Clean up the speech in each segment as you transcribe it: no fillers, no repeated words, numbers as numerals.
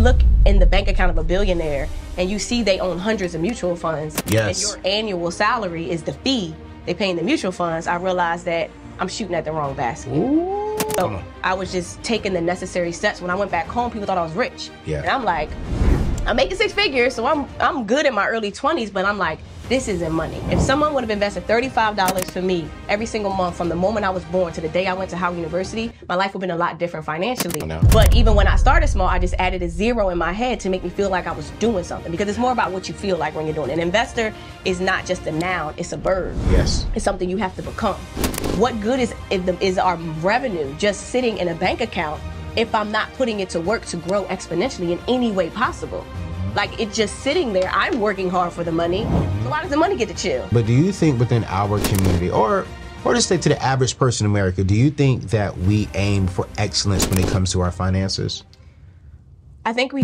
look in the bank account of a billionaire and you see they own hundreds of mutual funds, yes, and your annual salary is the fee they pay in the mutual funds, I realized that I'm shooting at the wrong basket. Ooh. So I was just taking the necessary steps. When I went back home, people thought I was rich. Yeah. And I'm like, I'm making 6 figures, so I'm good in my early 20s, but I'm like, this isn't money. If someone would have invested $35 for me every single month from the moment I was born to the day I went to Howard University, my life would have been a lot different financially. But even when I started small, I just added a zero in my head to make me feel like I was doing something, because it's more about what you feel like when you're doing it. An investor is not just a noun, it's a verb. Yes. It's something you have to become. What good is our revenue just sitting in a bank account if I'm not putting it to work to grow exponentially in any way possible? Like, it's just sitting there. I'm working hard for the money. So why does the money get to chill? But do you think within our community, or just say to the average person in America, do you think that we aim for excellence when it comes to our finances? I think we...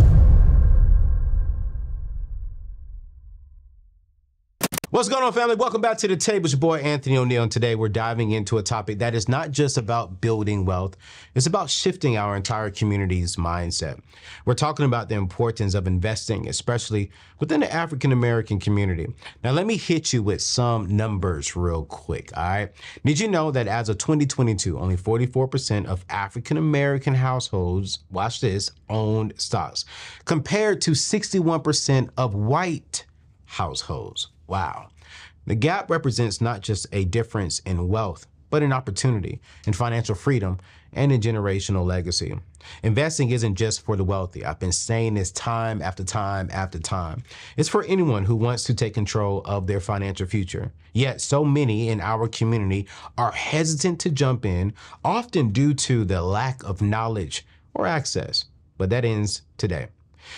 What's going on, family? Welcome back to the table. It's your boy, Anthony O'Neal, and today we're diving into a topic that is not just about building wealth. It's about shifting our entire community's mindset. We're talking about the importance of investing, especially within the African-American community. Now, let me hit you with some numbers real quick, all right? Did you know that as of 2022, only 44% of African-American households, watch this, owned stocks, compared to 61% of white households? Wow. The gap represents not just a difference in wealth, but an opportunity in financial freedom and in generational legacy. Investing isn't just for the wealthy. I've been saying this time after time after time. It's for anyone who wants to take control of their financial future. Yet so many in our community are hesitant to jump in, often due to the lack of knowledge or access. But that ends today.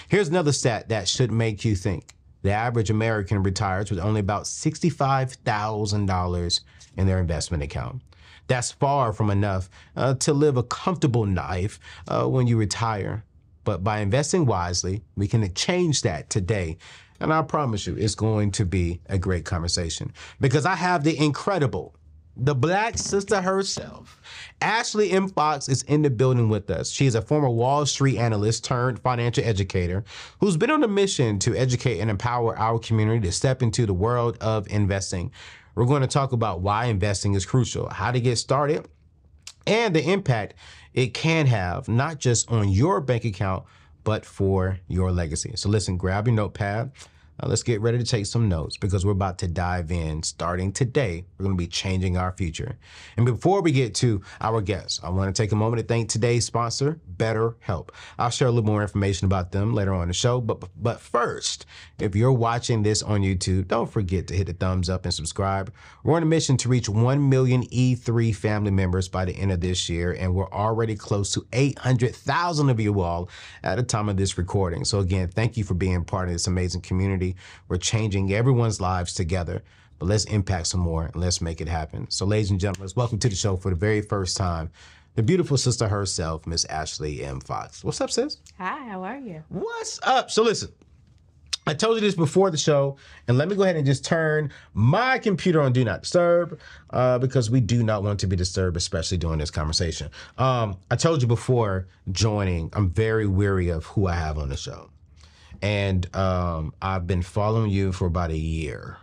Here's another stat that should make you think. The average American retires with only about $65,000 in their investment account. That's far from enough to live a comfortable life when you retire. But by investing wisely, we can change that today. And I promise you, it's going to be a great conversation, because I have the incredible, the Black sister herself, Ashley M. Fox, is in the building with us. She is a former Wall Street analyst turned financial educator who's been on a mission to educate and empower our community to step into the world of investing. We're going to talk about why investing is crucial, how to get started, and the impact it can have, not just on your bank account, but for your legacy. So listen, grab your notepad. Let's get ready to take some notes, because we're about to dive in. Starting today, we're going to be changing our future. And before we get to our guests, I want to take a moment to thank today's sponsor, BetterHelp. I'll share a little more information about them later on in the show. But first, if you're watching this on YouTube, don't forget to hit the thumbs up and subscribe. We're on a mission to reach 1 million E3 family members by the end of this year, and we're already close to 800,000 of you all at the time of this recording. So again, thank you for being part of this amazing community. We're changing everyone's lives together, but let's impact some more and let's make it happen. So ladies and gentlemen, welcome to the show for the very first time, the beautiful sister herself, Miss Ashley M. Fox. What's up, sis? Hi, how are you? What's up? So listen, I told you this before the show, and let me go ahead and just turn my computer on Do Not Disturb, because we do not want to be disturbed, especially during this conversation. I told you before joining, I'm very weary of who I have on the show. And I've been following you for about a year.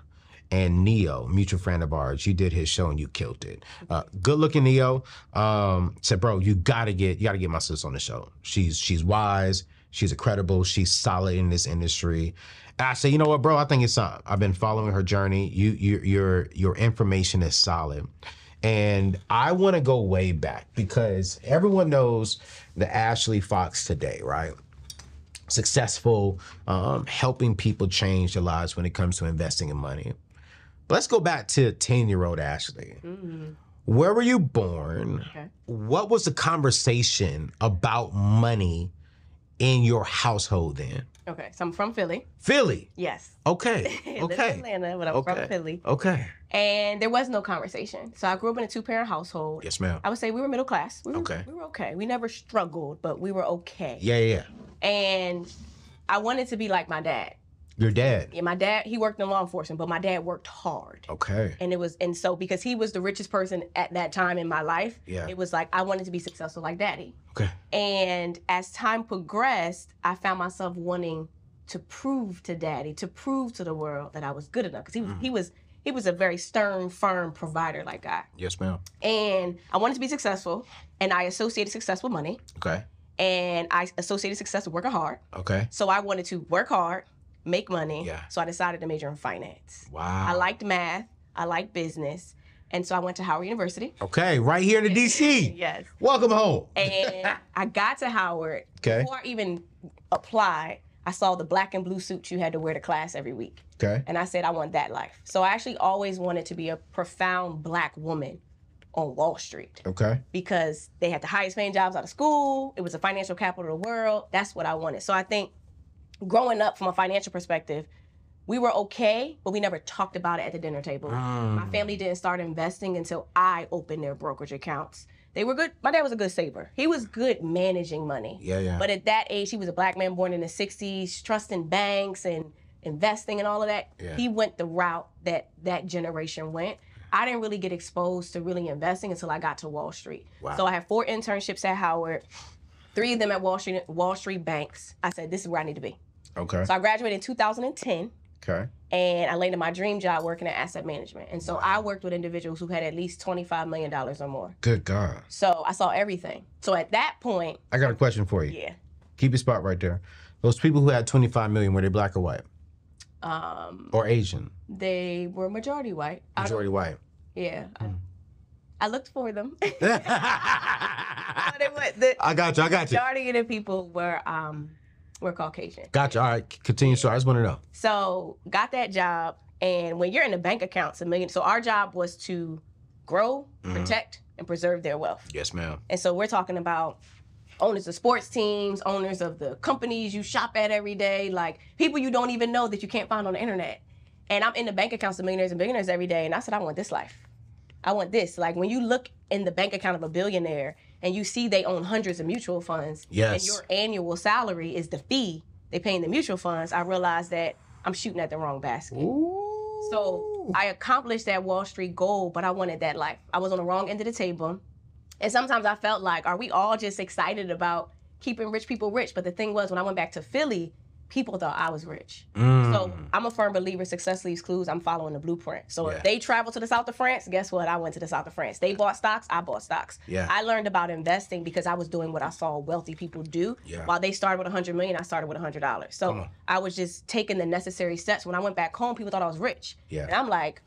And Neo, mutual friend of ours, you did his show and you killed it. Good looking Neo said, bro, you gotta get my sis on the show. She's wise, she's credible, she's solid in this industry. And I said, you know what, bro, I think it's time. I've been following her journey. Your information is solid. And I want to go way back, because everyone knows the Ashley Fox today, right? Successful, helping people change their lives when it comes to investing in money. But let's go back to 10-year-old Ashley. Mm-hmm. Where were you born? Okay. What was the conversation about money in your household then? Okay, so I'm from Philly. Philly? Yes. Okay. I live in Atlanta, but I'm from Philly. Okay. And there was no conversation. So I grew up in a 2-parent household. Yes, ma'am. I would say we were middle class. We were okay. We never struggled, but we were okay. Yeah. And I wanted to be like my dad. Your dad? Yeah, my dad, he worked in law enforcement, but my dad worked hard. Okay. And so because he was the richest person at that time in my life, it was like I wanted to be successful like daddy. Okay. And as time progressed, I found myself wanting to prove to daddy, to prove to the world that I was good enough. Because he was a very stern, firm provider like guy. Yes, ma'am. And I wanted to be successful, and I associated success with money. Okay. And I associated success with working hard. Okay. So I wanted to work hard, make money. Yeah. So I decided to major in finance. Wow. I liked math. I liked business. And so I went to Howard University. Okay, right here in the D.C. Yes. Welcome home. And I got to Howard. Okay. Before I even applied, I saw the black and blue suit you had to wear to class every week. Okay. And I said, I want that life. So I actually always wanted to be a profound black woman on Wall Street. Okay. Because they had the highest paying jobs out of school. It was the financial capital of the world. That's what I wanted. So I think growing up from a financial perspective, we were okay, but we never talked about it at the dinner table. My family didn't start investing until I opened their brokerage accounts. They were good. My dad was a good saver. He was good managing money. Yeah. But at that age, he was a black man born in the 60s, trusting banks and investing and all of that. Yeah. He went the route that generation went. I didn't really get exposed to really investing until I got to Wall Street. Wow. So I had 4 internships at Howard, 3 of them at Wall Street banks. I said, this is where I need to be. Okay. So I graduated in 2010. Okay. And I landed my dream job working at asset management. And so I worked with individuals who had at least $25 million or more. Good God. So I saw everything. So at that point, I got a question for you. yeah. Keep your spot right there. Those people who had 25 million, were they black or white? Or Asian? They were majority white. Majority white. Yeah. I looked for them. But I got you. majority of the people were Caucasian. Gotcha. All right. Continue. So I just want to know. So got that job, and when you're in the bank accounts, $1 million. So our job was to grow, protect, and preserve their wealth. Yes, ma'am. And so we're talking about owners of sports teams, owners of the companies you shop at every day, like people you don't even know that you can't find on the internet. And I'm in the bank accounts of millionaires and billionaires every day, and I said, I want this life. I want this. Like when you look in the bank account of a billionaire and you see they own hundreds of mutual funds, yes, and your annual salary is the fee they pay in the mutual funds, I realized that I'm shooting at the wrong basket. Ooh. So I accomplished that Wall Street goal, but I wanted that life. I was on the wrong end of the table. And sometimes I felt like, are we all just excited about keeping rich people rich? But the thing was, when I went back to Philly, people thought I was rich. So I'm a firm believer, success leaves clues. I'm following the blueprint. So if they travel to the south of France, guess what? I went to the south of France. They bought stocks, I bought stocks. Yeah. I learned about investing because I was doing what I saw wealthy people do. Yeah. While they started with $100 million, I started with $100. So I was just taking the necessary steps. When I went back home, people thought I was rich. Yeah. And I'm like,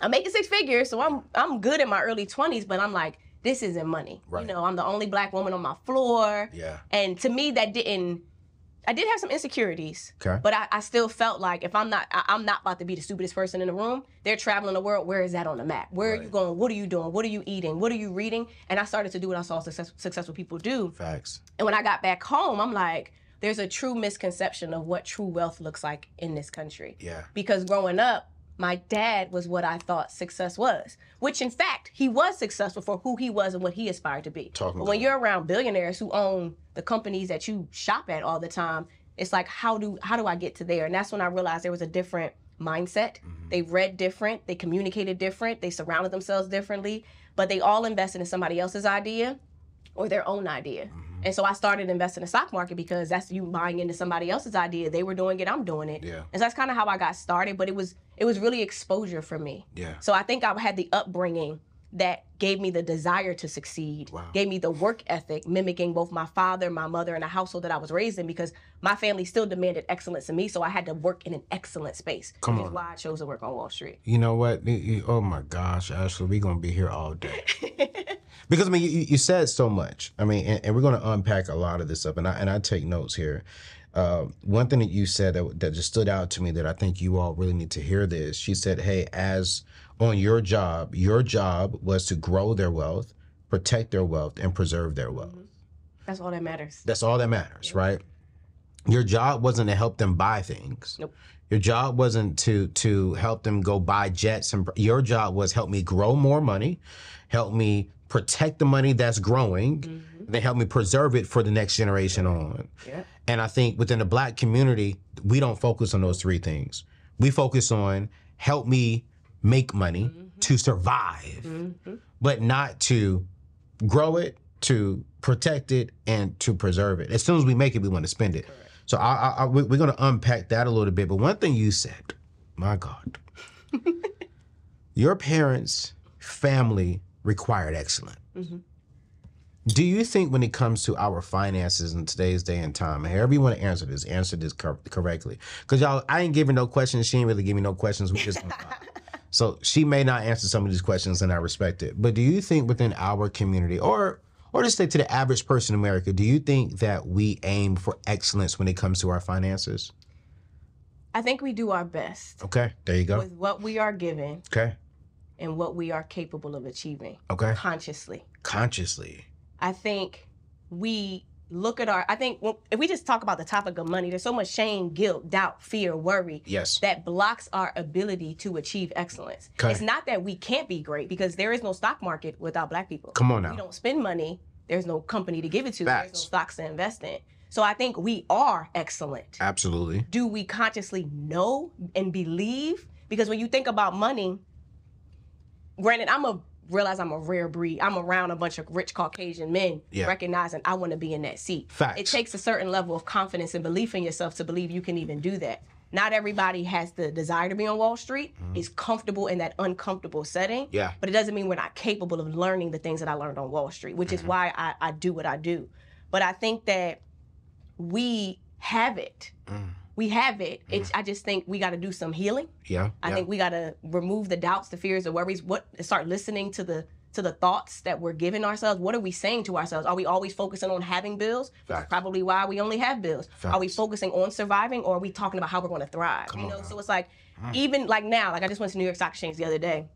I'm making 6 figures, so I'm good in my early 20s, but I'm like, this isn't money. Right. You know, I'm the only black woman on my floor. Yeah. And to me, I did have some insecurities. Okay. But I still felt like if I'm not about to be the stupidest person in the room. They're traveling the world. Where is that on the map? Where are you going? What are you doing? What are you eating? What are you reading? And I started to do what I saw successful people do. Facts. And when I got back home, I'm like, there's a true misconception of what true wealth looks like in this country. Yeah. Because growing up, my dad was what I thought success was, which in fact, he was successful for who he was and what he aspired to be. But when you're around billionaires who own the companies that you shop at all the time, it's like, how do I get to there? And that's when I realized there was a different mindset. They read different, they communicated different, they surrounded themselves differently, but they all invested in somebody else's idea or their own idea. And so I started investing in the stock market because that's you buying into somebody else's idea. They were doing it, I'm doing it. Yeah. And so that's kind of how I got started, but it was really exposure for me. Yeah. So I think I had the upbringing that gave me the desire to succeed, gave me the work ethic, mimicking both my father, my mother, and the household that I was raised in, because my family still demanded excellence in me, so I had to work in an excellent space, which is why I chose to work on Wall Street. You know what? Oh my gosh, Ashley, we're going to be here all day. Because, I mean, you said so much. I mean, and we're going to unpack a lot of this up, and I take notes here. One thing that you said that just stood out to me that I think you all really need to hear this. She said, hey, as on your job was to grow their wealth, protect their wealth, and preserve their wealth. That's all that matters. That's all that matters, right? Your job wasn't to help them buy things. Nope. Your job wasn't to help them go buy jets. Your job was help me grow more money, help me protect the money that's growing, They help me preserve it for the next generation on. Yeah. And I think within the Black community, we don't focus on those three things. We focus on help me make money to survive, but not to grow it, to protect it, and to preserve it. As soon as we make it, we want to spend it. Correct. So we're going to unpack that a little bit. But one thing you said, my God, your parents' family required excellence. Do you think when it comes to our finances in today's day and time, however you want to answer this correctly? Because y'all, I ain't giving no questions. She ain't really giving no questions. We just so she may not answer some of these questions, and I respect it. But do you think within our community, or just say to the average person in America, do you think that we aim for excellence when it comes to our finances? I think we do our best. Okay, there you go. With what we are given. Okay. And what we are capable of achieving. Okay. Consciously. I think we look at if we just talk about the topic of money, there's so much shame, guilt, doubt, fear, worry that blocks our ability to achieve excellence. Okay. It's not that we can't be great, because there is no stock market without Black people. Come on now. We don't spend money. There's no company to give it to. Facts. There's no stocks to invest in. So I think we are excellent. Absolutely. Do we consciously know and believe? Because when you think about money, granted, realize I'm a rare breed. I'm around a bunch of rich Caucasian men, recognizing I want to be in that seat. Facts. It takes a certain level of confidence and belief in yourself to believe you can even do that. Not everybody has the desire to be on Wall Street, is comfortable in that uncomfortable setting. Yeah. But it doesn't mean we're not capable of learning the things that I learned on Wall Street, which is why I do what I do. But I think that we have it. We have it. I just think we got to do some healing. I think we got to remove the doubts, the fears, the worries. Start listening to the thoughts that we're giving ourselves. What are we saying to ourselves? Are we always focusing on having bills? That's probably why we only have bills. Are we focusing on surviving, or are we talking about how we're going to thrive? So it's like, even like now, like I just went to New York Stock Exchange the other day,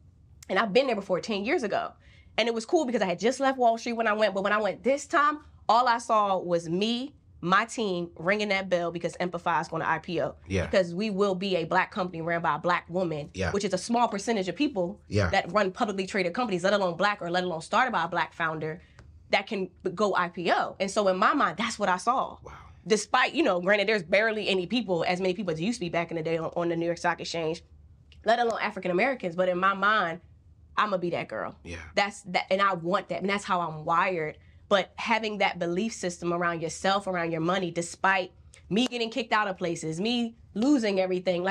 and I've been there before 10 years ago. And it was cool because I had just left Wall Street when I went, but when I went this time, all I saw was me, my team ringing that bell because Amplify is going to IPO. Because we will be a Black company ran by a Black woman, which is a small percentage of people that run publicly traded companies, let alone Black or let alone started by a Black founder, that can go IPO. And so in my mind, that's what I saw. Wow. Despite, granted, there's barely as many people as used to be back in the day on the New York Stock Exchange, let alone African Americans. But in my mind, I'm going to be that girl. That's that, and I want that. And that's how I'm wired. But having that belief system around yourself, around your money, despite me getting kicked out of places, me losing everything,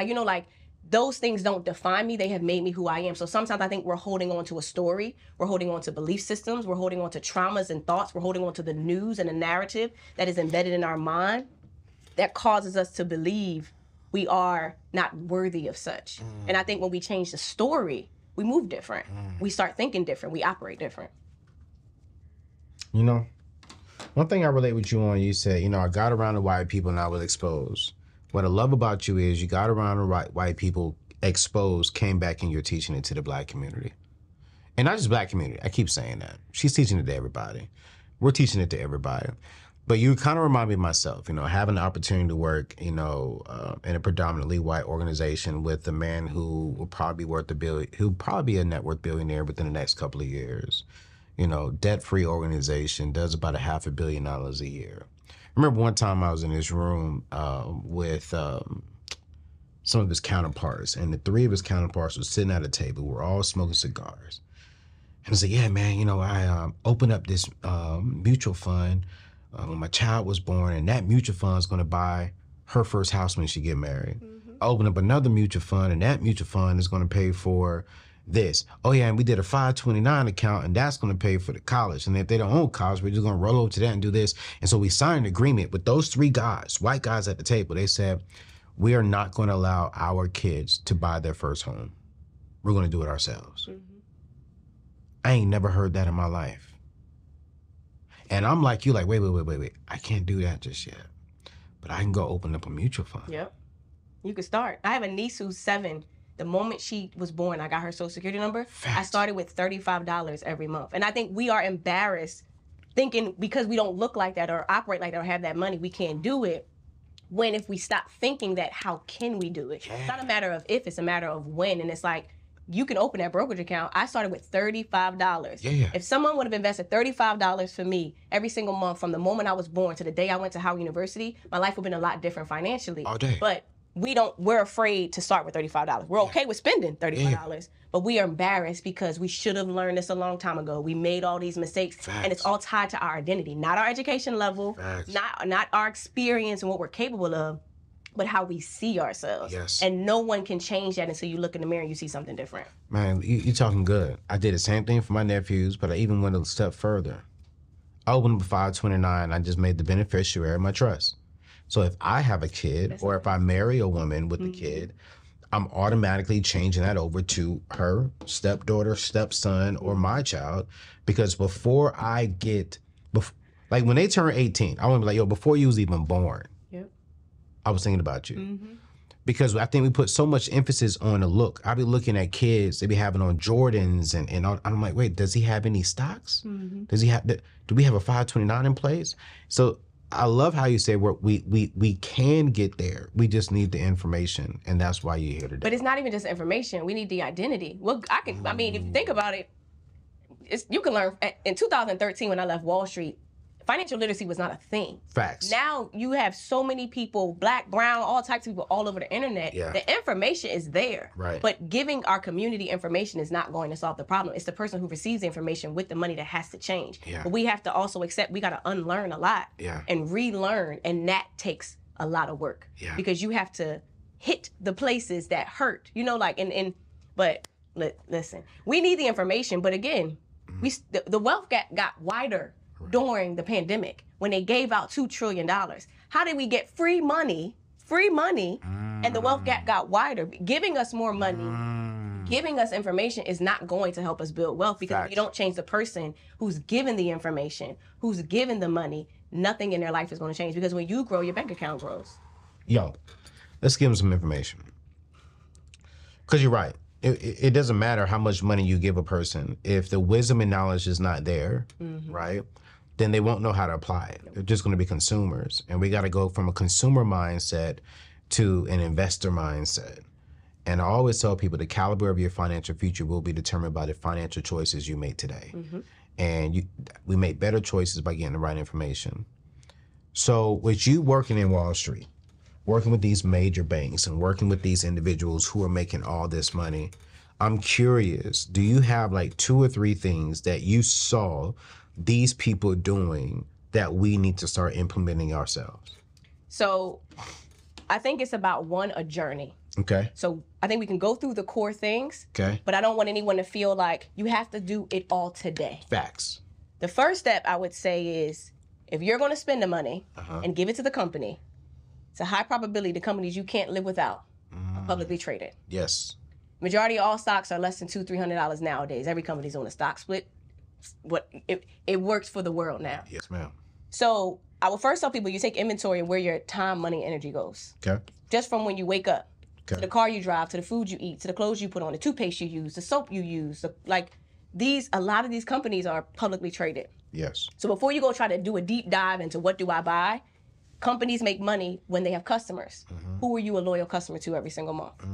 those things don't define me. They have made me who I am. So sometimes I think we're holding on to a story. We're holding on to belief systems. We're holding on to traumas and thoughts. We're holding on to the news and the narrative that is embedded in our mind that causes us to believe we are not worthy of such. And I think when we change the story, we move different. We start thinking different. We operate different. One thing I relate with you on, you said, I got around the white people and I was exposed. What I love about you is you got around the white people, exposed, came back, and you're teaching it to the Black community. And not just Black community, I keep saying that. She's teaching it to everybody. We're teaching it to everybody. But you kind of remind me of myself, having the opportunity to work, in a predominantly white organization with a man who will probably be who'll probably be a net worth billionaire within the next couple of years. Debt-free organization, does about $500 million a year. I remember one time I was in this room with some of his counterparts, and the three of his counterparts were sitting at a table. We're all smoking cigars. And I said, yeah, man, I opened up this mutual fund when my child was born, and that mutual fund is going to buy her first house when she get married. I opened up another mutual fund, and that mutual fund is going to pay for this. Oh yeah, and we did a 529 account, and that's going to pay for the college. And if they don't own college, we're just going to roll over to that and do this. And so we signed an agreement with those three guys, white guys at the table. They said, we are not going to allow our kids to buy their first home. We're going to do it ourselves. I ain't never heard that in my life. And I'm like you, wait. I can't do that just yet. But I can go open up a mutual fund. Yep. You can start. I have a niece who's 7. The moment she was born, I got her social security number. I started with $35 every month. And I think we are embarrassed thinking because we don't look like that or operate like that or have that money, we can't do it. If we stop thinking that, how can we do it? It's not a matter of if, it's a matter of when. And it's like, you can open that brokerage account. I started with $35. Yeah. If someone would have invested $35 for me every single month from the moment I was born to the day I went to Howard University, my life would have been a lot different financially. All day. But we're afraid to start with $35. We're okay with spending $35, but we are embarrassed because we should have learned this a long time ago. We made all these mistakes, and it's all tied to our identity, not our education level, not our experience and what we're capable of, but how we see ourselves. Yes. And no one can change that until you look in the mirror and you see something different. Man, you're talking good. I did the same thing for my nephews, but I even went a step further. I opened up a 529. I just made the beneficiary of my trust. So if I have a kid, or if I marry a woman with a kid, I'm automatically changing that over to her stepdaughter, stepson, or my child. Because before I get, like when they turn 18, I want to be like, yo, before you was even born, I was thinking about you. Because I think we put so much emphasis on the look. I be looking at kids, they be having on Jordans and all, I'm like, wait, does he have any stocks? Does he have, do we have a 529 in place? So I love how you say we can get there. We just need the information, and that's why you're here today. But it's not even just information. We need the identity. Well, I mean, if you think about it, you can learn. In 2013, when I left Wall Street, financial literacy was not a thing. Facts. Now you have so many people, black, brown, all types of people all over the internet. Yeah. The information is there. Right. But giving our community information is not going to solve the problem. It's the person who receives the information with the money that has to change. Yeah. But we have to also accept we got to unlearn a lot and relearn. And that takes a lot of work. Yeah. Because you have to hit the places that hurt. You know, like, but listen, we need the information. But again, the wealth gap got wider during the pandemic when they gave out $2 trillion. How did we get free money, and the wealth gap got wider? Giving us more money, giving us information is not going to help us build wealth, because if you don't change the person who's given the information, who's given the money, nothing in their life is going to change, because when you grow, your bank account grows. Yo, let's give them some information. Because you're right. It doesn't matter how much money you give a person. If the wisdom and knowledge is not there, right, then they won't know how to apply it. They're just going to be consumers. And we got to go from a consumer mindset to an investor mindset. And I always tell people the caliber of your financial future will be determined by the financial choices you make today. And we make better choices by getting the right information. So with you working in Wall Street, working with these major banks and working with these individuals who are making all this money, I'm curious, do you have like 2 or 3 things that you saw these people doing that we need to start implementing ourselves? So I think it's about a journey. Okay. So I think we can go through the core things, Okay. but I don't want anyone to feel like you have to do it all today. Facts. The first step I would say is, if you're going to spend the money and give it to the company, it's a high probability the companies you can't live without are publicly traded. Yes. Majority of all stocks are less than $200-300 nowadays. Every company's on a stock split. It works for the world now. Yes, ma'am. So I will first tell people, you take inventory of where your time, money, energy goes. Okay. Just from when you wake up, Okay. to the car you drive, to the food you eat, to the clothes you put on, the toothpaste you use, the soap you use. A lot of these companies are publicly traded. Yes. So before you go try to do a deep dive into what do I buy, companies make money when they have customers. Who are you a loyal customer to every single month?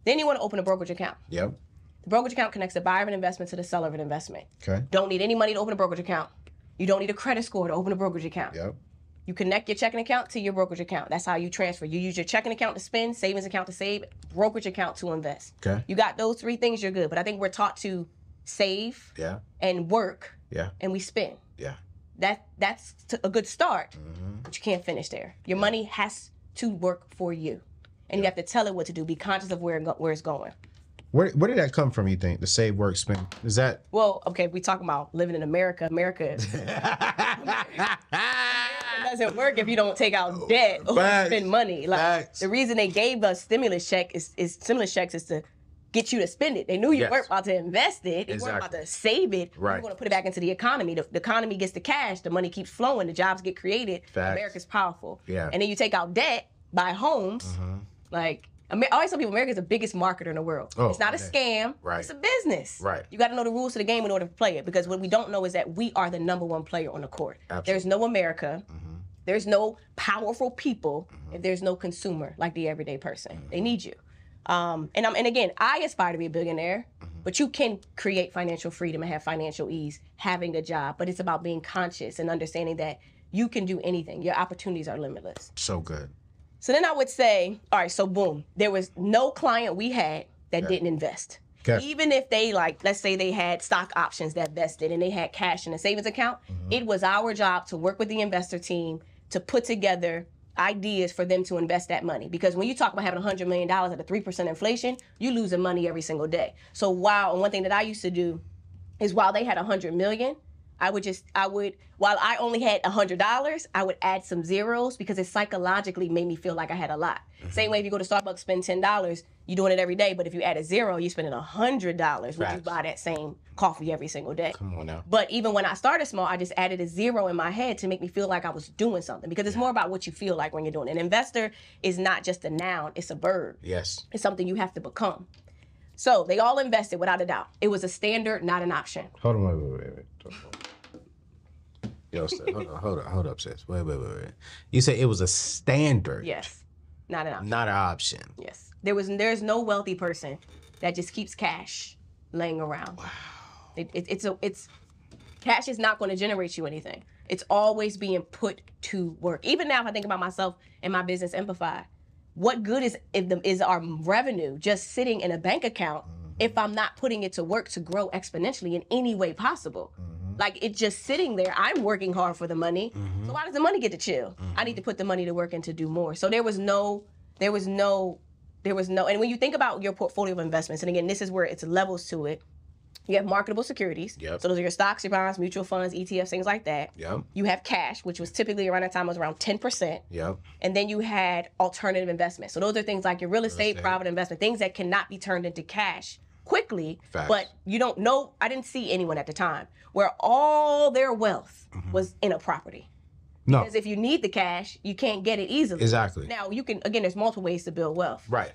Then you want to open a brokerage account. Yep. The brokerage account connects the buyer of an investment to the seller of an investment. Okay. Don't need any money to open a brokerage account. You don't need a credit score to open a brokerage account. Yep. You connect your checking account to your brokerage account. That's how you transfer. You use your checking account to spend, savings account to save, brokerage account to invest. Okay. You got those 3 things, you're good. But I think we're taught to save Yeah. and work, Yeah. and we spend. Yeah. That's a good start, but you can't finish there. Your money has to work for you, and you have to tell it what to do. Be conscious of where it's going. Where did that come from, you think? The save, work, spend? Is that? Well, okay, we talking about living in America. America doesn't work if you don't take out debt or spend money. Like, the reason they gave us stimulus checks is to get you to spend it. They knew you weren't about to invest it. They weren't about to save it. Right. You want to put it back into the economy. The economy gets the cash. The money keeps flowing. The jobs get created. Facts. America's powerful. Yeah. And then you take out debt, buy homes. Like, I always tell people America's the biggest marketer in the world. Oh, it's not a scam. Right. It's a business. Right. You got to know the rules of the game in order to play it, because what we don't know is that we are the #1 player on the court. Absolutely. There's no America. There's no powerful people if there's no consumer like the everyday person. They need you. And again, I aspire to be a billionaire, but you can create financial freedom and have financial ease having a job. But it's about being conscious and understanding that you can do anything. Your opportunities are limitless. So good. So then I would say, all right, so boom, there was no client we had that didn't invest. Okay. Even if they, like, let's say they had stock options that vested and they had cash in a savings account, it was our job to work with the investor team to put together ideas for them to invest that money. Because when you talk about having $100 million at a 3% inflation, you're losing money every single day. So and one thing that I used to do is while they had $100 million, while I only had $100, I would add some zeros because it psychologically made me feel like I had a lot. Same way if you go to Starbucks, spend $10, you're doing it every day. But if you add a zero, you're spending $100 when you buy that same coffee every single day. Come on now. But even when I started small, I just added a zero in my head to make me feel like I was doing something, because it's more about what you feel like when you're doing it. An investor is not just a noun, it's a verb. Yes. It's something you have to become. So they all invested without a doubt. It was a standard, not an option. Hold on, wait. Yo, hold up, sis. Wait. You say it was a standard. Yes, not an option. Not an option. Yes. There's no wealthy person that just keeps cash laying around. Wow. It's cash is not going to generate you anything. It's always being put to work. Even now, if I think about myself and my business, Amplify, what good is our revenue just sitting in a bank account if I'm not putting it to work to grow exponentially in any way possible? Like, it's just sitting there. I'm working hard for the money. So why does the money get to chill? I need to put the money to work and to do more. So there was no, and when you think about your portfolio of investments, and again, this is where it's levels to it. You have marketable securities. Yep. So those are your stocks, your bonds, mutual funds, ETFs, things like that. Yep. You have cash, which was typically around that time was around 10%. Yep. And then you had alternative investments. So those are things like your real estate, private investment, things that cannot be turned into cash quickly. Facts. But you don't know, I didn't see anyone at the time where all their wealth was in a property. No. Because if you need the cash, you can't get it easily. Exactly. Now, you can, again, there's multiple ways to build wealth. Right.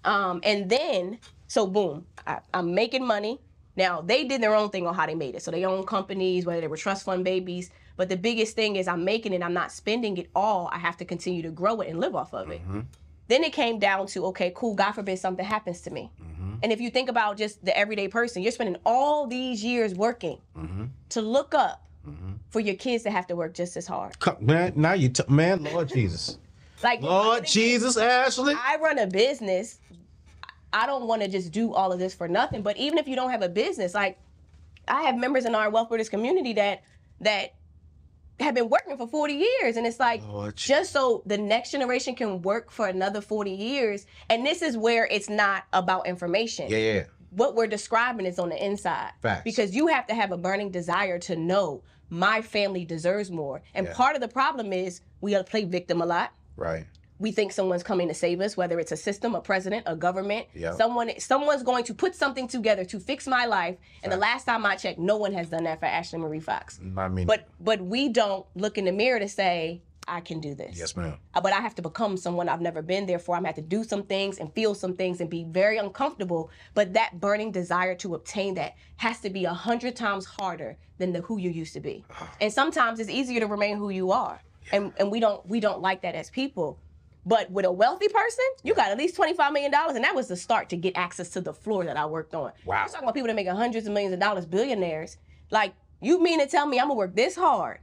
And then, so boom, I'm making money. Now, they did their own thing on how they made it. So they own companies, whether they were trust fund babies. But the biggest thing is I'm making it, I'm not spending it all. I have to continue to grow it and live off of it. Then it came down to, okay, cool, God forbid something happens to me. And if you think about just the everyday person, you're spending all these years working to look up for your kids to have to work just as hard. Man, now man, Lord Jesus. Like, Lord Jesus, Ashley. I run a business. I don't want to just do all of this for nothing. But even if you don't have a business, like, I have members in our Wealth Builders community that have been working for 40 years. And it's like, just so the next generation can work for another 40 years. And this is where it's not about information. Yeah. What we're describing is on the inside. Facts. Because you have to have a burning desire to know my family deserves more. And part of the problem is we play victim a lot. Right. We think someone's coming to save us, whether it's a system, a president, a government. Yep. Someone's going to put something together to fix my life. And the last time I checked, no one has done that for Ashley Marie Fox. I mean, But we don't look in the mirror to say, I can do this. Yes, ma'am. But I have to become someone I've never been. Therefore, I'm going to have to do some things and feel some things and be very uncomfortable. But that burning desire to obtain that has to be 100 times harder than who you used to be. And sometimes it's easier to remain who you are. And we don't like that as people. But with a wealthy person, you got at least $25 million. And that was the start to get access to the floor that I worked on. Wow. You're talking about people that make hundreds of millions of dollars, billionaires. Like, you mean to tell me I'm going to work this hard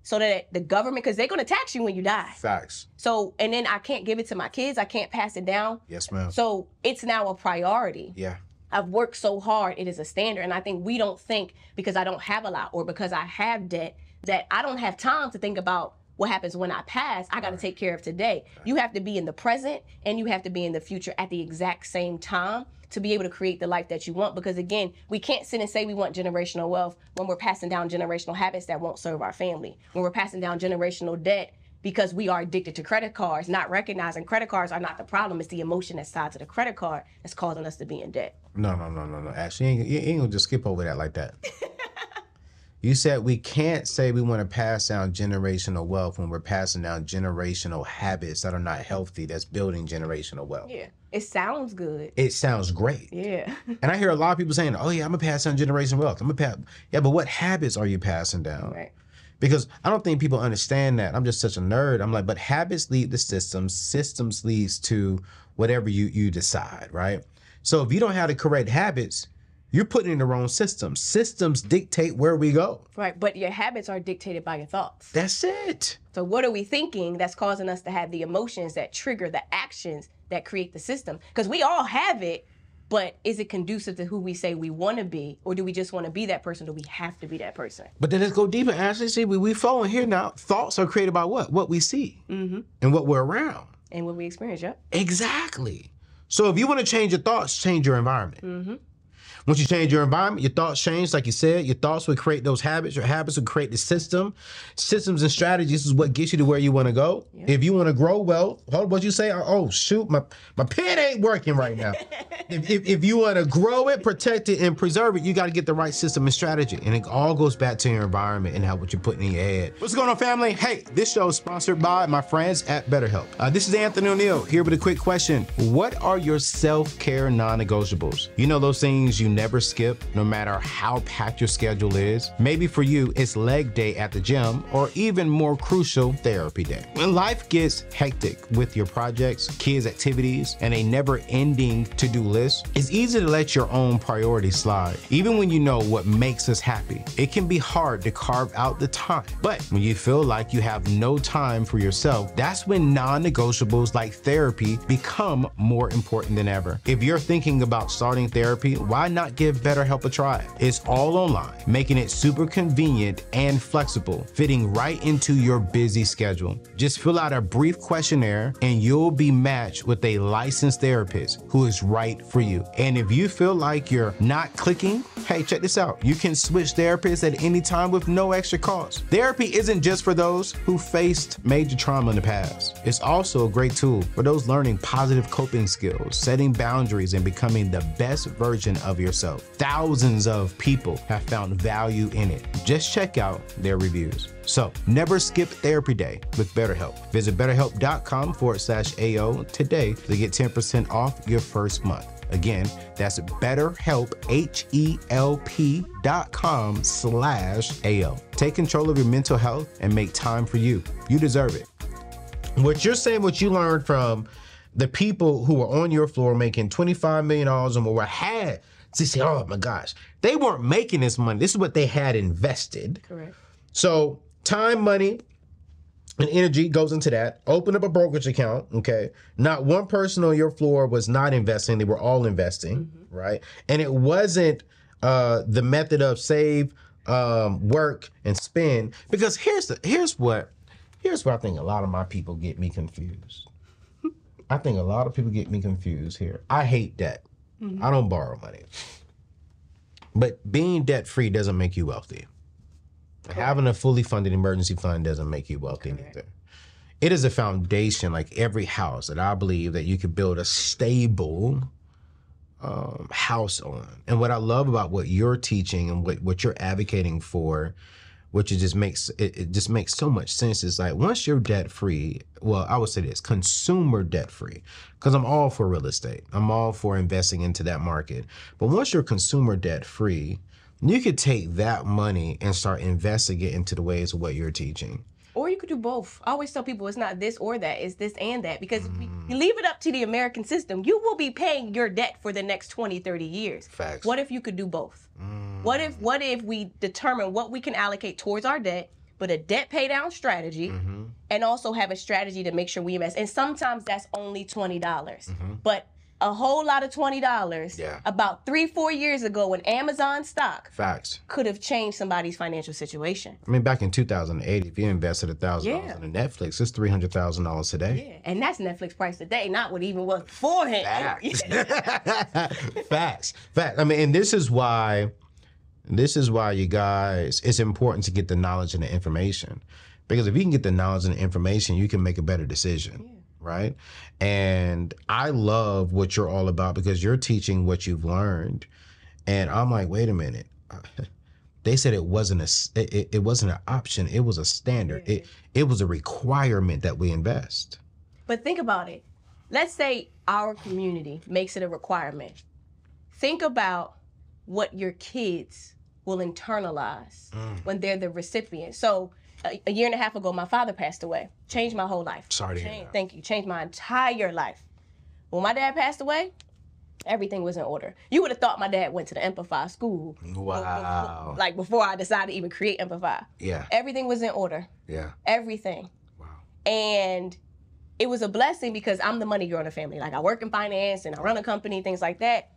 so that the government, because they're going to tax you when you die. Facts. So, and then I can't give it to my kids. I can't pass it down. Yes, ma'am. So it's now a priority. Yeah. I've worked so hard. It is a standard. And I think we don't think because I don't have a lot or because I have debt that I don't have time to think about what happens when I pass. I got to take care of today. You have to be in the present and you have to be in the future at the exact same time to be able to create the life that you want. Because again, we can't sit and say we want generational wealth when we're passing down generational habits that won't serve our family. When we're passing down generational debt because we are addicted to credit cards, not recognizing credit cards are not the problem. It's the emotion that's tied to the credit card that's causing us to be in debt. No. Actually, you ain't gonna just skip over that like that. You said we can't say we want to pass down generational wealth when we're passing down generational habits that are not healthy, that's building generational wealth. Yeah, it sounds good. It sounds great. Yeah. And I hear a lot of people saying, oh yeah, I'm going to pass down generational wealth. Yeah, but what habits are you passing down? Right. Because I don't think people understand that. I'm just such a nerd. I'm like, but habits lead to systems. Systems leads to whatever you decide, right? So if you don't have the correct habits, you're putting in the wrong systems. Systems dictate where we go. Right, but your habits are dictated by your thoughts. That's it. So what are we thinking that's causing us to have the emotions that trigger the actions that create the system? Because we all have it, but is it conducive to who we say we want to be? Or do we just want to be that person? Do we have to be that person? But then let's go deeper, Ashley. See, we falling here now. Thoughts are created by what? What we see and what we're around. And what we experience, yep. Exactly. So if you want to change your thoughts, change your environment. Once you change your environment, your thoughts change. Like you said, your thoughts will create those habits. Your habits will create the system. Systems and strategies is what gets you to where you want to go. Yep. If you want to grow well, hold what you say. Oh, shoot, my pen ain't working right now. if you want to grow it, protect it, and preserve it, you got to get the right system and strategy. And it all goes back to your environment and how what you're putting in your head. What's going on, family? Hey, this show is sponsored by my friends at BetterHelp. This is Anthony O'Neill here with a quick question. What are your self-care non-negotiables? You know those things you never skip, no matter how packed your schedule is. Maybe for you, it's leg day at the gym, or even more crucial, therapy day. When life gets hectic with your projects, kids' activities, and a never-ending to-do list, it's easy to let your own priorities slide. Even when you know what makes us happy, it can be hard to carve out the time. But when you feel like you have no time for yourself, that's when non-negotiables like therapy become more important than ever. If you're thinking about starting therapy, why not give BetterHelp a try? It's all online, making it super convenient and flexible, fitting right into your busy schedule. Just fill out a brief questionnaire and you'll be matched with a licensed therapist who is right for you. And if you feel like you're not clicking, hey, check this out. You can switch therapists at any time with no extra cost. Therapy isn't just for those who faced major trauma in the past. It's also a great tool for those learning positive coping skills, setting boundaries, and becoming the best version of yourself. Thousands of people have found value in it. Just check out their reviews. So never skip therapy day with BetterHelp. Visit BetterHelp.com/AO today to get 10% off your first month. Again, that's BetterHelp, HELP.com/AO. Take control of your mental health and make time for you. You deserve it. What you're saying, what you learned from the people who were on your floor making $25 million or more had, so you say, oh my gosh, they weren't making this money. This is what they had invested. Correct. So time, money, and energy goes into that. Open up a brokerage account, okay? Not one person on your floor was not investing. They were all investing, right? And it wasn't the method of save, work, and spend. Because here's where I think a lot of my people get me confused. I think a lot of people get me confused here. I hate debt. I don't borrow money. But being debt-free doesn't make you wealthy. Correct. Having a fully funded emergency fund doesn't make you wealthy either. It is a foundation, like every house, that I believe that you could build a stable house on. And what I love about what you're teaching and what you're advocating for, which it just makes so much sense, is like once you're debt free, well, I would say this, consumer debt free, because I'm all for real estate. I'm all for investing into that market. But once you're consumer debt free, you could take that money and start investing it into the ways of what you're teaching. Or you could do both. I always tell people it's not this or that, it's this and that. Because if you leave it up to the American system, you will be paying your debt for the next 20, 30 years. Facts. What if you could do both? What if we determine what we can allocate towards our debt, but a debt pay down strategy, and also have a strategy to make sure we invest? And sometimes that's only $20. But a whole lot of $20 about 3-4 years ago when Amazon stock could have changed somebody's financial situation. I mean, back in 2008, if you invested $1,000 in Netflix, it's $300,000 today. Yeah, and that's Netflix price today, not what even was beforehand. Facts. I mean, and this is why you guys, it's important to get the knowledge and the information. Because if you can get the knowledge and the information, you can make a better decision. Right? And I love what you're all about because you're teaching what you've learned. And I'm like, wait a minute. They said it wasn't an option. It was a standard. It was a requirement that we invest. But think about it. Let's say our community makes it a requirement. Think about what your kids will internalize when they're the recipient. So a year and a half ago, my father passed away. Changed my whole life. Sorry to hear that. Thank you. Changed my entire life. When my dad passed away, everything was in order. You would have thought my dad went to the Amplify school. Wow. Before I decided to even create Amplify. Yeah. Everything was in order. Yeah. Everything. Wow. And it was a blessing because I'm the money girl in the family. Like, I work in finance and I run a company, things like that.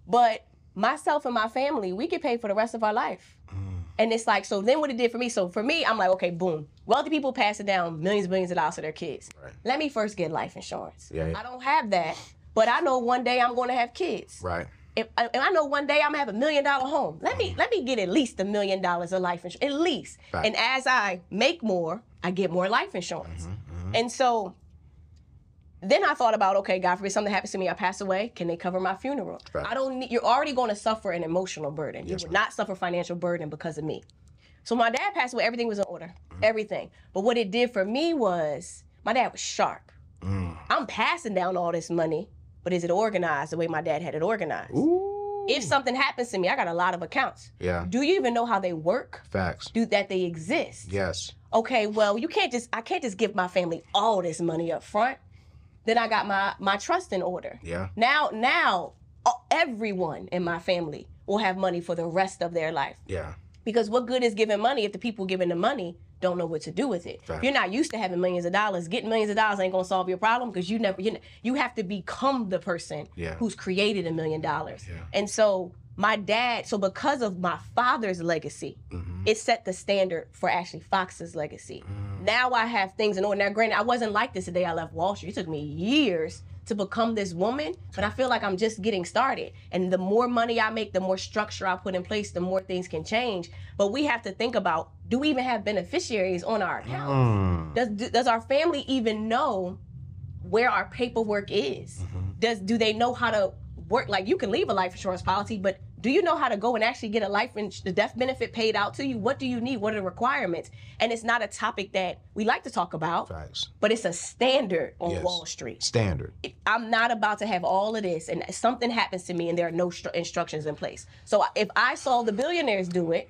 But myself and my family, we get paid for the rest of our life. And it's like, so then what it did for me, I'm like, okay, boom. Wealthy people pass it down millions, billions of dollars to their kids. Right. Let me first get life insurance. Yeah. I don't have that, but I know one day I'm going to have kids. Right. If I know one day I'm gonna have $1 million home, let me get at least $1 million of life insurance, at least. Right. And as I make more, I get more life insurance. And so then I thought about, okay, God forbid something happens to me, I pass away, can they cover my funeral? Right. I don't need, you're already going to suffer an emotional burden. Yes, you would not suffer financial burden because of me. So my dad passed away, everything was in order, everything. But what it did for me was, my dad was sharp. I'm passing down all this money, but is it organized the way my dad had it organized? Ooh. If something happens to me, I got a lot of accounts. Yeah. Do you even know how they work? Facts. That they exist? Yes. Okay, well, I can't just give my family all this money up front. Then I got my trust in order. Yeah. Now everyone in my family will have money for the rest of their life. Yeah. Because what good is giving money if the people giving the money don't know what to do with it? Right. If you're not used to having millions of dollars, getting millions of dollars ain't gonna solve your problem because you have to become the person who's created $1 million. Yeah. And so my dad, because of my father's legacy, it set the standard for Ashley Fox's legacy. Now I have things in order. Now, granted, I wasn't like this the day I left Wall Street. It took me years to become this woman, but I feel like I'm just getting started. And the more money I make, the more structure I put in place, the more things can change. But we have to think about, do we even have beneficiaries on our account? Does our family even know where our paperwork is? Do they know how to work? Like, you can leave a life insurance policy, but do you know how to go and actually get the death benefit paid out to you? What do you need? What are the requirements? And it's not a topic that we like to talk about, Facts. but it's a standard on Wall Street. Standard. I'm not about to have all of this and something happens to me and there are no instructions in place. So if I saw the billionaires do it,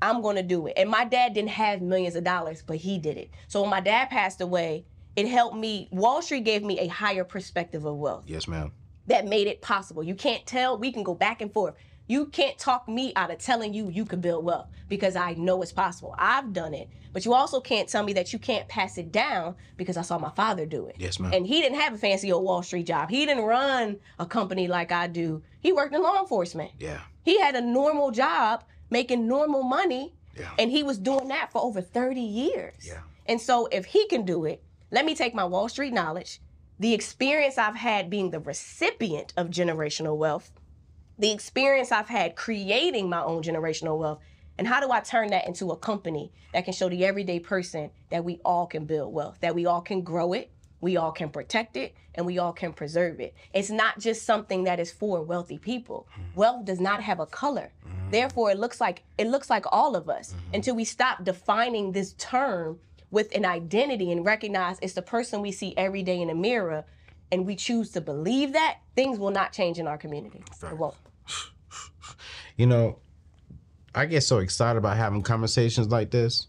I'm going to do it. And my dad didn't have millions of dollars, but he did it. So when my dad passed away, it helped me. Wall Street gave me a higher perspective of wealth. Yes, ma'am. That made it possible. You can't tell, we can go back and forth. You can't talk me out of telling you can build wealth because I know it's possible. I've done it. But you also can't tell me that you can't pass it down because I saw my father do it. Yes, ma'am. And he didn't have a fancy old Wall Street job. He didn't run a company like I do. He worked in law enforcement. Yeah. He had a normal job making normal money. Yeah. And he was doing that for over 30 years. Yeah. And so if he can do it, let me take my Wall Street knowledge, the experience I've had being the recipient of generational wealth, the experience I've had creating my own generational wealth, and how do I turn that into a company that can show the everyday person that we all can build wealth, that we all can grow it, we all can protect it, and we all can preserve it. It's not just something that is for wealthy people. Wealth does not have a color. Therefore, it looks like all of us until we stop defining this term with an identity and recognize it's the person we see every day in the mirror, and we choose to believe that, things will not change in our community. It won't. You know, I get so excited about having conversations like this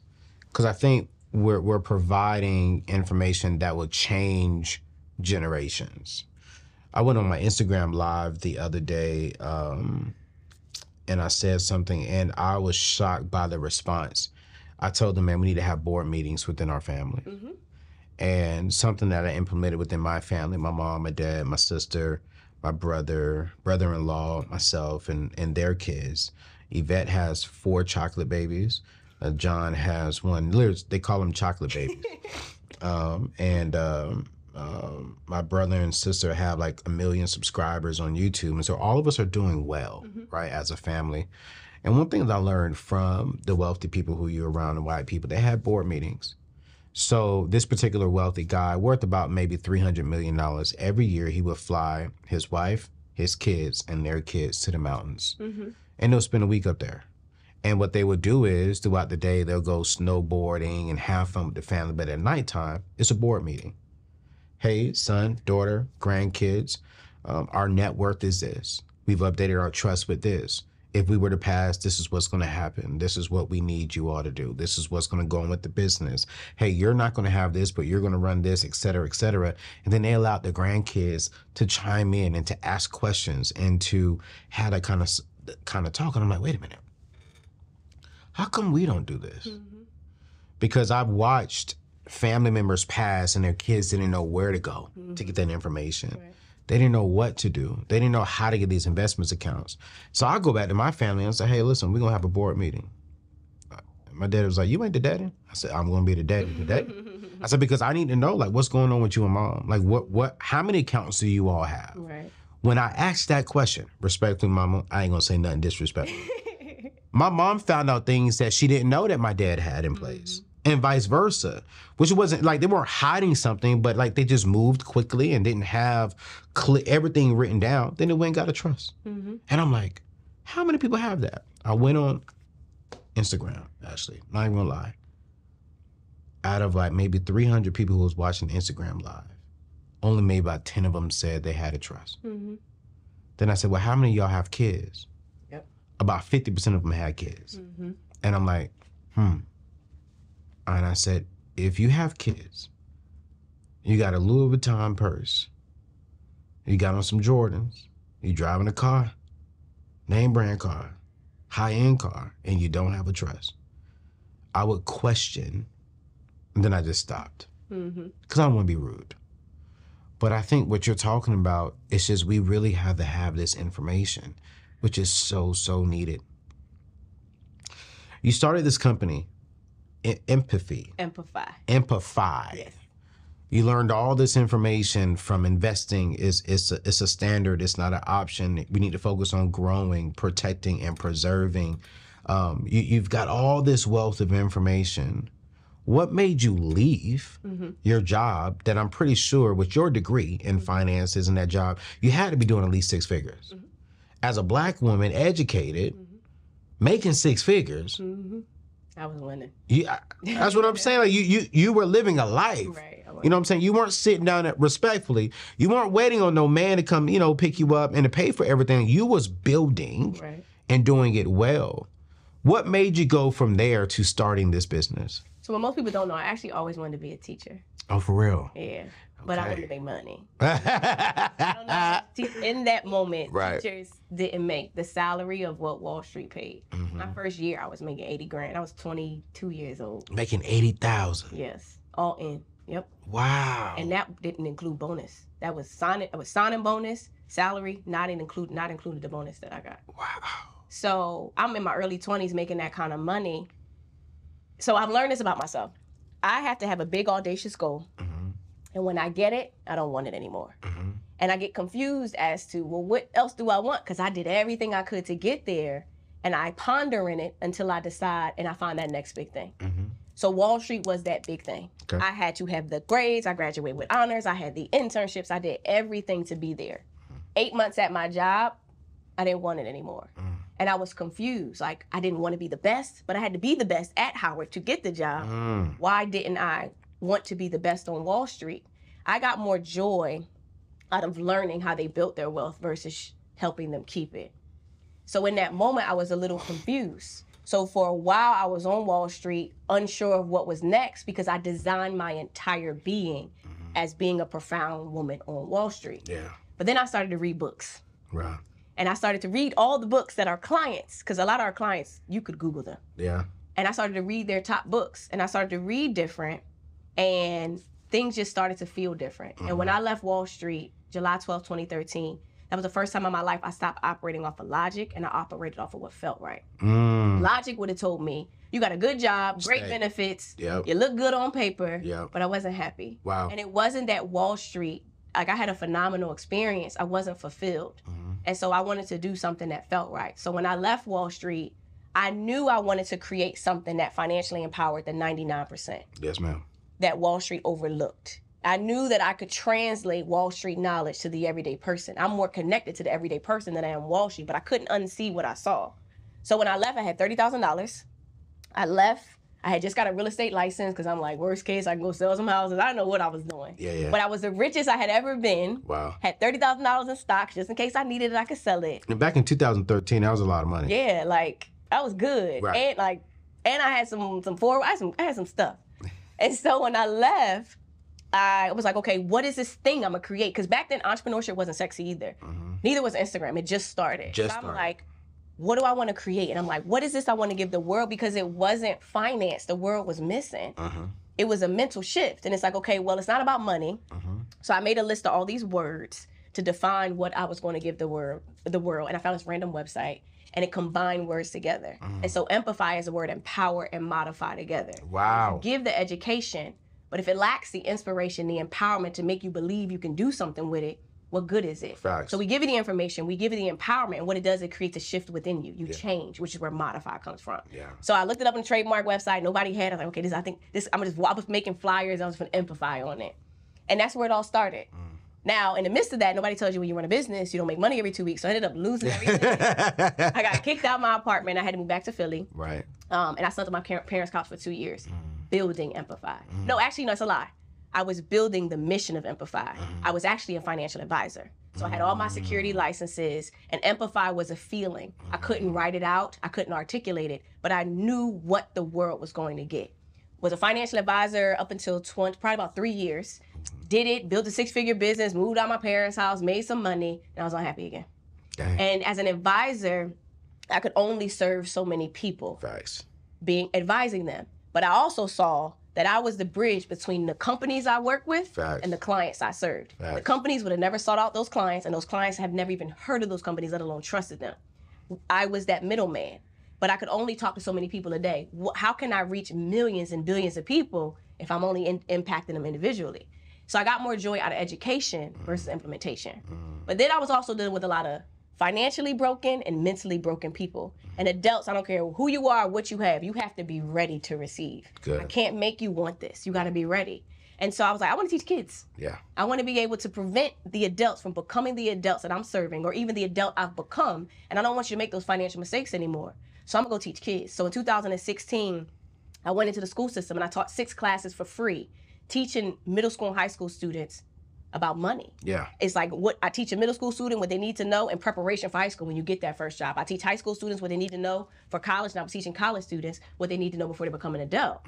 because I think we're providing information that will change generations. I went on my Instagram live the other day and I said something and I was shocked by the response. I told them, man, we need to have board meetings within our family. And something that I implemented within my family, my mom, my dad, my sister, my brother-in-law, myself, and their kids. Yvette has 4 chocolate babies. John has 1. Literally, they call them chocolate babies. My brother and sister have like 1 million subscribers on YouTube. And so all of us are doing well, right, as a family. And one thing that I learned from the wealthy people who you're around, the white people, they had board meetings. So this particular wealthy guy, worth about maybe $300 million, every year he would fly his wife, his kids, and their kids to the mountains. And they'll spend a week up there. And what they would do is, throughout the day, they'll go snowboarding and have fun with the family. But at nighttime, it's a board meeting. Hey, son, daughter, grandkids, our net worth is this. We've updated our trust with this. if we were to pass, this is what's going to happen. This is what we need you all to do. This is what's going to go on with the business. Hey, you're not going to have this, but you're going to run this, et cetera, et cetera. And then they allowed the grandkids to chime in and to ask questions and to have that kind of talk. And I'm like, wait a minute. How come we don't do this? Because I've watched family members pass and their kids didn't know where to go to get that information. Right. They didn't know what to do. They didn't know how to get these investments accounts. So I go back to my family and say, hey, listen, we're going to have a board meeting. My dad was like, you ain't the daddy? I said, I'm going to be the daddy today. I said, because I need to know, like, what's going on with you and mom? Like, how many accounts do you all have? Right. When I asked that question, respectfully, mama, I ain't going to say nothing disrespectful. My mom found out things that she didn't know that my dad had in place. And vice versa, which wasn't like they weren't hiding something, but like they just moved quickly and didn't have everything written down. Then it went and got a trust. And I'm like, how many people have that? I went on Instagram, actually, not even gonna lie. Out of like maybe 300 people who was watching Instagram Live, only maybe about 10 of them said they had a trust. Then I said, well, how many of y'all have kids? Yep. About 50% of them had kids. And I'm like, And I said, if you have kids, you got a Louis Vuitton purse, you got on some Jordans, you driving a car, name brand car, high-end car, and you don't have a trust, I would question, and then I just stopped. Because I don't want to be rude. But I think what you're talking about is just we really have to have this information, which is so, so needed. You started this company, Amplify. Yes. You learned all this information from investing. It's a standard. It's not an option. We need to focus on growing, protecting, and preserving. You've got all this wealth of information. What made you leave your job that I'm pretty sure with your degree in finances and that job, you had to be doing at least 6 figures. As a Black woman, educated, making 6 figures, I was winning. Yeah, that's what I'm saying. Like you were living a life. Right. You know what I'm saying? You weren't sitting down respectfully. You weren't waiting on no man to come, pick you up and to pay for everything. You was building and doing it well. What made you go from there to starting this business? So what most people don't know, I actually always wanted to be a teacher. Oh, for real? Yeah. But I wanted to make money. I don't know. In that moment, teachers didn't make the salary of what Wall Street paid. My first year, I was making $80,000. I was 22 years old. Making $80,000. Yes, all in. Yep. Wow. And that didn't include bonus. That was signing bonus, salary, not included the bonus that I got. Wow. So I'm in my early 20s making that kind of money. So I've learned this about myself. I have to have a big audacious goal. And when I get it, I don't want it anymore. And I get confused as to, well, what else do I want? Because I did everything I could to get there. And I ponder in it until I decide and I find that next big thing. So Wall Street was that big thing. Okay. I had to have the grades. I graduated with honors. I had the internships. I did everything to be there. 8 months at my job, I didn't want it anymore. And I was confused. Like, I didn't want to be the best, but I had to be the best at Howard to get the job. Why didn't I want to be the best on Wall Street? I got more joy out of learning how they built their wealth versus helping them keep it. So in that moment, I was a little confused. So for a while, I was on Wall Street, unsure of what was next because I designed my entire being as being a profound woman on Wall Street. Yeah. But then I started to read books. Right. And I started to read all the books that our clients, because a lot of our clients, you could Google them. Yeah. And I started to read their top books. And I started to read different. And things just started to feel different. And when I left Wall Street, July 12, 2013, that was the first time in my life I stopped operating off of logic and I operated off of what felt right. Logic would have told me, you got a good job, great benefits, you look good on paper, but I wasn't happy. Wow. And it wasn't that Wall Street, like I had a phenomenal experience, I wasn't fulfilled. And so I wanted to do something that felt right. So when I left Wall Street, I knew I wanted to create something that financially empowered the 99%. Yes, ma'am. That Wall Street overlooked. I knew that I could translate Wall Street knowledge to the everyday person. I'm more connected to the everyday person than I am Wall Street, but I couldn't unsee what I saw. So when I left, I had $30,000. I left. I had just got a real estate license because I'm like, worst case, I can go sell some houses. I don't know what I was doing. Yeah. But I was the richest I had ever been. Wow. Had $30,000 in stocks just in case I needed it, I could sell it. And back in 2013, that was a lot of money. Yeah, like, I was good. Right. And I had I had some stuff. And so when I left, I was like, okay, what is this thing I'm gonna create? Because back then, entrepreneurship wasn't sexy either. Neither was Instagram. It just started. I'm like, what do I want to create? And I'm like, what is this I want to give the world? Because it wasn't finance. The world was missing. It was a mental shift. And it's like, okay, well, it's not about money. So I made a list of all these words to define what I was going to give the world. And I found this random website, and it combined words together. And so Amplify is the word empower and modify together. Wow. Give the education, but if it lacks the inspiration, the empowerment to make you believe you can do something with it, what good is it? Facts. So we give you the information, we give you the empowerment, and what it does, it creates a shift within you. You change, which is where modify comes from. Yeah. So I looked it up on the trademark website. Nobody had it. I was like, okay, I was making flyers. I was going to amplify on it. And that's where it all started. Now, in the midst of that, nobody tells you when you run a business, you don't make money every 2 weeks. So I ended up losing everything. I got kicked out of my apartment. I had to move back to Philly. Right. And I slept at my parents' couch for 2 years, building Amplify. No, actually, no, it's a lie. I was building the mission of Amplify. I was actually a financial advisor. So I had all my security licenses, and Amplify was a feeling. I couldn't write it out. I couldn't articulate it, but I knew what the world was going to get. Was a financial advisor up until probably about 3 years. Did it, built a 6-figure business, moved out of my parents' house, made some money, and I was unhappy again. Dang. And as an advisor, I could only serve so many people. Facts. Advising them. But I also saw that I was the bridge between the companies I work with Facts. and the clients I served. Facts. The companies would have never sought out those clients, and those clients have never even heard of those companies, let alone trusted them. I was that middleman, but I could only talk to so many people a day. How can I reach millions and billions of people if I'm only impacting them individually? So I got more joy out of education versus implementation. But then I was also dealing with a lot of financially broken and mentally broken people. And adults, I don't care who you are, what you have to be ready to receive. Good. I can't make you want this. You got to be ready. And so I was like, I want to teach kids. Yeah. I want to be able to prevent the adults from becoming the adults that I'm serving, or even the adult I've become. And I don't want you to make those financial mistakes anymore. So I'm going to go teach kids. So in 2016, I went into the school system and I taught 6 classes for free, teaching middle school and high school students about money. Yeah. It's like what I teach a middle school student what they need to know in preparation for high school when you get that first job. I teach high school students what they need to know for college, and I'm teaching college students what they need to know before they become an adult.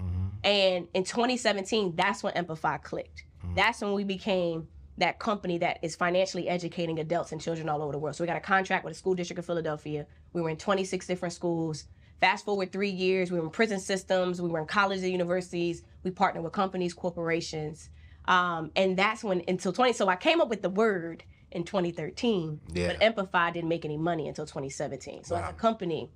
And in 2017, that's when Amplify clicked. That's when we became that company that is financially educating adults and children all over the world. So we got a contract with a school district of Philadelphia. We were in 26 different schools. Fast forward 3 years, we were in prison systems, we were in colleges and universities, we partnered with companies, corporations. And that's when, so I came up with the word in 2013, but Amplify didn't make any money until 2017. So as a company,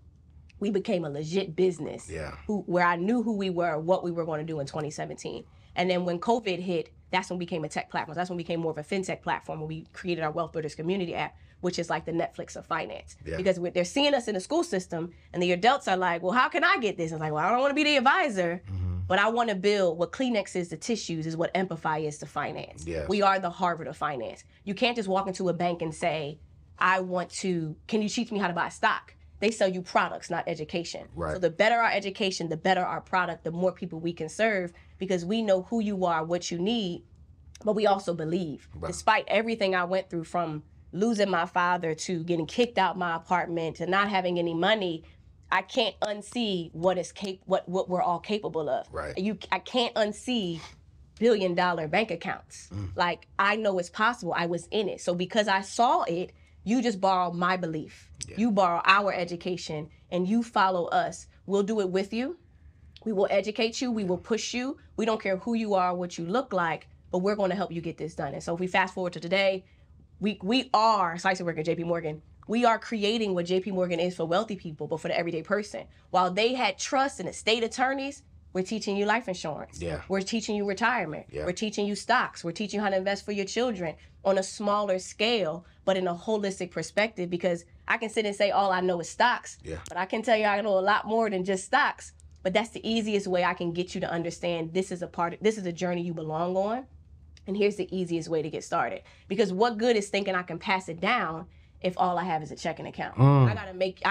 we became a legit business where I knew who we were, what we were going to do in 2017. And then when COVID hit, that's when we became a tech platform. That's when we became more of a fintech platform, when we created our Wealth Builders community app, which is like the Netflix of finance. Because they're seeing us in the school system, and the adults are like, well, how can I get this? And it's like, well, I don't want to be the advisor, but I want to build what Kleenex is to tissues is what Amplify is to finance. We are the Harvard of finance. You can't just walk into a bank and say, can you teach me how to buy stock? They sell you products, not education. Right. So the better our education, the better our product, the more people we can serve, because we know who you are, what you need, but we also believe. Right. Despite everything I went through, from losing my father to getting kicked out my apartment to not having any money, I can't unsee what we're all capable of. Right. I can't unsee billion-dollar bank accounts. Like, I know it's possible. I was in it. So because I saw it, you just borrow my belief. You borrow our education, and you follow us. We'll do it with you. We will educate you. We will push you. We don't care who you are, what you look like, but we're going to help you get this done. And so if we fast forward to today, we are, so I used to work at JP Morgan, we are creating what JP Morgan is for wealthy people, but for the everyday person. While they had trust in estate attorneys, we're teaching you life insurance. We're teaching you retirement. We're teaching you stocks. We're teaching you how to invest for your children on a smaller scale, but in a holistic perspective, because I can sit and say all I know is stocks, but I can tell you I know a lot more than just stocks. But that's the easiest way I can get you to understand this is a journey you belong on. And here's the easiest way to get started. Because what good is thinking I can pass it down if all I have is a checking account? I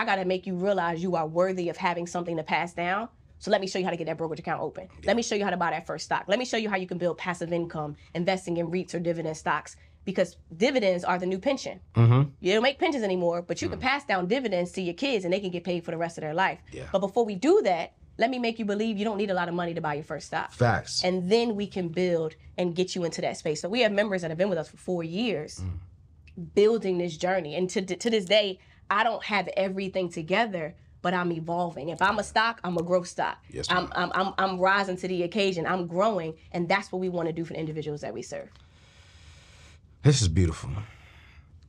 gotta make you realize you are worthy of having something to pass down. So let me show you how to get that brokerage account open. Let me show you how to buy that first stock. Let me show you how you can build passive income investing in REITs or dividend stocks, because dividends are the new pension. You don't make pensions anymore, but you can pass down dividends to your kids and they can get paid for the rest of their life. But before we do that, let me make you believe you don't need a lot of money to buy your first stock. Facts. And then we can build and get you into that space. So we have members that have been with us for 4 years building this journey. And to this day, I don't have everything together, but I'm evolving. If I'm a stock, I'm a growth stock. Yes, I'm rising to the occasion. I'm growing. And that's what we want to do for the individuals that we serve. This is beautiful.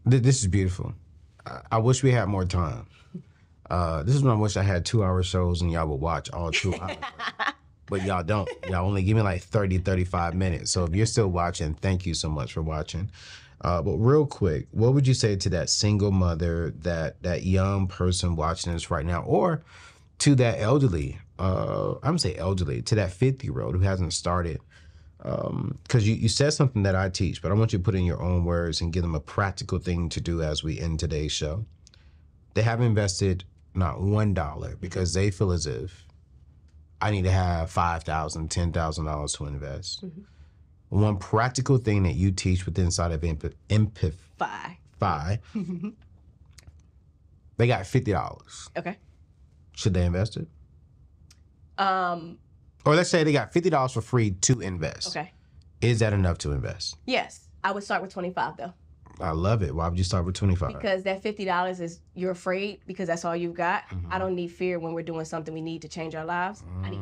This is beautiful. I wish we had more time. This is when I wish I had 2-hour shows and y'all would watch all 2 hours. But y'all don't. Y'all only give me like 30, 35 minutes. So if you're still watching, thank you so much for watching. But real quick, what would you say to that single mother, that young person watching this right now, or to that elderly, I'm gonna say elderly, to that 50-year-old who hasn't started? Because you said something that I teach, but I want you to put in your own words and give them a practical thing to do as we end today's show. They haven't invested not $1 because they feel as if I need to have $5,000, $10,000 to invest. One practical thing that you teach with inside of Empify. They got $50. Okay. Should they invest it? Or let's say they got $50 for free to invest. Okay. Is that enough to invest? Yes. I would start with 25 though. I love it. Why would you start with 25? Because that $50 is, you're afraid because that's all you've got. I don't need fear when we're doing something we need to change our lives. I need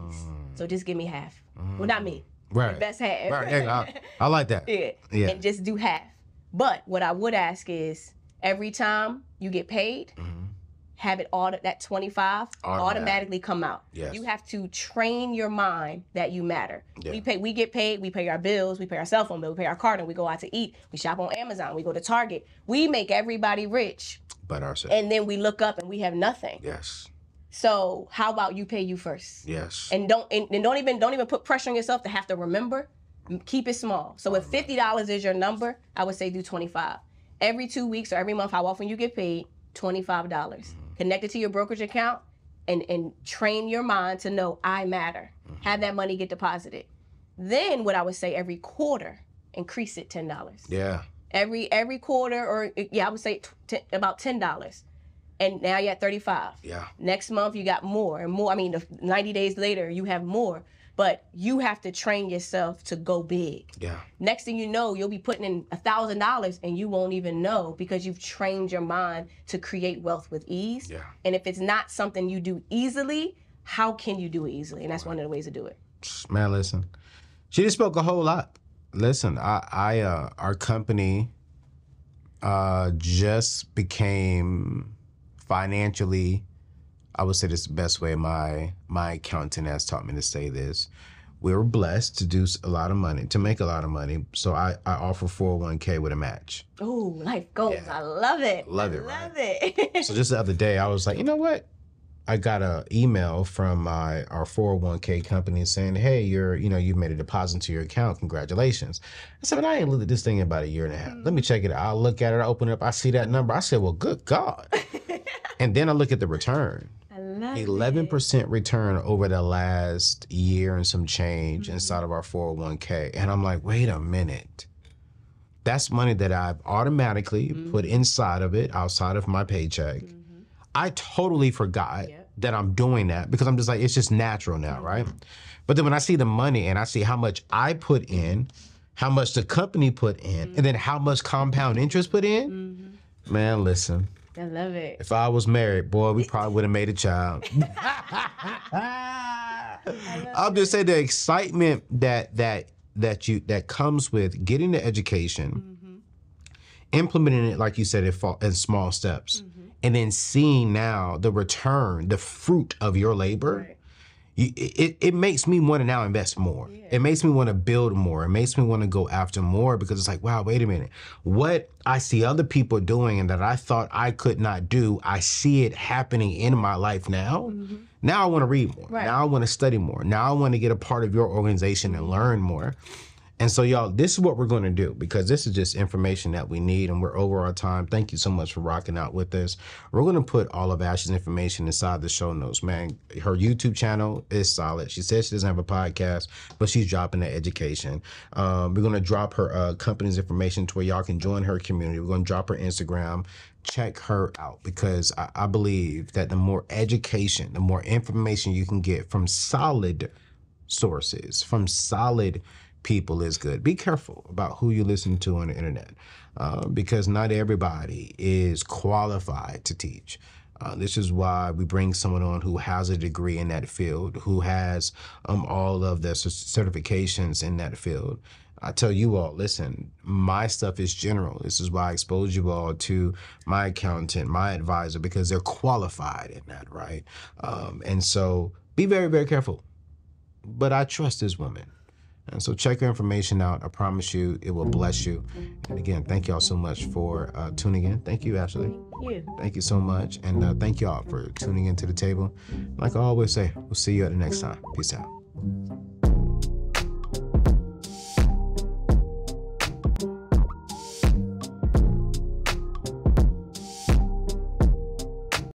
ease. So just give me half. Well, not me. Right. Invest half. Right. Yeah, I like that. Yeah. And just do half. But what I would ask is every time you get paid, have it that 25 automatically come out. Yes. You have to train your mind that you matter. Yeah. We get paid, we pay our bills, we pay our cell phone bill, we pay our card, and we go out to eat. We shop on Amazon, we go to Target. We make everybody rich. But ourselves. And then we look up and we have nothing. Yes. So how about you pay you first? Yes. And don't even put pressure on yourself to have to remember. Keep it small. So if $50 is your number, I would say do 25. Every 2 weeks or every month, how often you get paid, $25. Connect it to your brokerage account and train your mind to know I matter. Have that money get deposited. Then what I would say, every quarter, increase it $10. Yeah. Every quarter, or I would say about $10. And now you're at 35. Yeah. Next month you got more and more. I mean, 90 days later you have more. But you have to train yourself to go big. Yeah. Next thing you know, you'll be putting in $1,000 and you won't even know because you've trained your mind to create wealth with ease. Yeah. And if it's not something you do easily, how can you do it easily? And that's one of the ways to do it. Man, listen. She just spoke a whole lot. Listen, our company just became financially, I would say this is the best way my accountant has taught me to say this. We were blessed to do a lot of money, to make a lot of money. So I offer 401k with a match. Oh, life goals. Yeah. I love it. Love it, love right? it. So just the other day, I was like, you know what? I got an email from our 401k company saying, hey, you've made a deposit to your account. Congratulations. I said, but I ain't looked at this thing in about a year and a half. Let me check it out. I'll look at it. I open it up. I see that number. I said, well, good God. And then I look at the return. I love 11% return over the last year and some change inside of our 401k. And I'm like, wait a minute. That's money that I've automatically put inside of it, outside of my paycheck. I totally forgot that I'm doing that because I'm just like, it's just natural now, right? But then when I see the money and I see how much I put in, how much the company put in, and then how much compound interest put in, man, listen. I love it. If I was married, boy, we probably would have made a child. I'll just say the excitement that comes with getting the education, implementing it, like you said, in small steps, and then seeing now the return, the fruit of your labor. Right. It makes me want to now invest more. Yeah. It makes me want to build more. It makes me want to go after more because it's like, wow, wait a minute. What I see other people doing and that I thought I could not do, I see it happening in my life now. Now I want to read more. Right. Now I want to study more. Now I want to get a part of your organization and learn more. And so, y'all, this is what we're going to do, because this is just information that we need, and we're over our time. Thank you so much for rocking out with us. We're going to put all of Ashley's information inside the show notes, man. Her YouTube channel is solid. She says she doesn't have a podcast, but she's dropping the education. We're going to drop her company's information to where y'all can join her community. We're going to drop her Instagram. Check her out, because I believe that the more education, the more information you can get from solid sources, from solid people is good. Be careful about who you listen to on the internet, because not everybody is qualified to teach. This is why we bring someone on who has a degree in that field, who has all of the certifications in that field. I tell you all, listen, my stuff is general. This is why I expose you all to my accountant, my advisor, because they're qualified in that, right? And so be very, very careful. But I trust this woman. And so check her information out. I promise you it will bless you. And again, thank y'all so much for tuning in. Thank you, Ashley. Thank you so much. And thank y'all for tuning into the table. Like I always say, we'll see you at the next time. Peace out.